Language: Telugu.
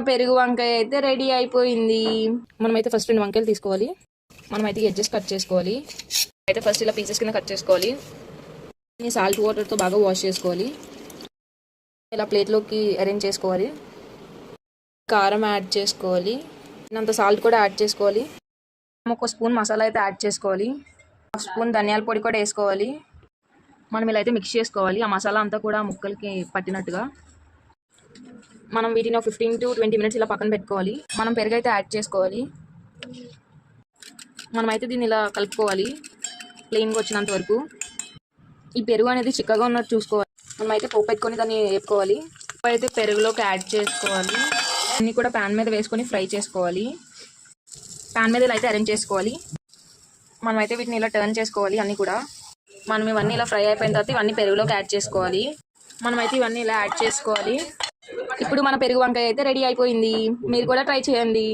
పెరుగు వంకాయ అయితే రెడీ అయిపోయింది. మనమైతే ఫస్ట్ 2 వంకాయలు తీసుకోవాలి. మనమైతే ఎడ్జెస్ కట్ చేసుకోవాలి. అయితే ఫస్ట్ ఇలా పీసెస్ కింద కట్ చేసుకోవాలి. సాల్ట్ వాటర్తో బాగా వాష్ చేసుకోవాలి. ఇలా ప్లేట్లోకి అరేంజ్ చేసుకోవాలి. కారం యాడ్ చేసుకోవాలి. అంత సాల్ట్ కూడా యాడ్ చేసుకోవాలి. 1 స్పూన్ మసాలా అయితే యాడ్ చేసుకోవాలి. 1 స్పూన్ ధనియాల పొడి కూడా వేసుకోవాలి. మనం ఇలా అయితే మిక్స్ చేసుకోవాలి. ఆ మసాలా అంతా కూడా ముక్కలకి పట్టినట్టుగా మనం వీటిని 15 to 20 minutes ఇలా పక్కన పెట్టుకోవాలి. మనం పెరుగు అయితే యాడ్ చేసుకోవాలి. మనమైతే దీన్ని ఇలా కలుపుకోవాలి ప్లెయిన్గా వచ్చినంత వరకు. ఈ పెరుగు అనేది చిక్కగా ఉన్నట్టు చూసుకోవాలి. మనమైతే పోపు పెట్టుకొని దాన్ని వేపుకోవాలి. అయితే పెరుగులోకి యాడ్ చేసుకోవాలి. అన్నీ కూడా ప్యాన్ మీద వేసుకొని ఫ్రై చేసుకోవాలి. ప్యాన్ మీద ఇలా అయితే అరేంజ్ చేసుకోవాలి. మనమైతే వీటిని ఇలా టర్న్ చేసుకోవాలి. అన్నీ కూడా మనం ఇవన్నీ ఇలా ఫ్రై అయిపోయిన తర్వాత ఇవన్నీ పెరుగులోకి యాడ్ చేసుకోవాలి. మనమైతే ఇవన్నీ ఇలా యాడ్ చేసుకోవాలి. ఇప్పుడు మన పెరుగు వంకాయ అయితే రెడీ అయిపోయింది. మీరు కూడా ట్రై చేయండి.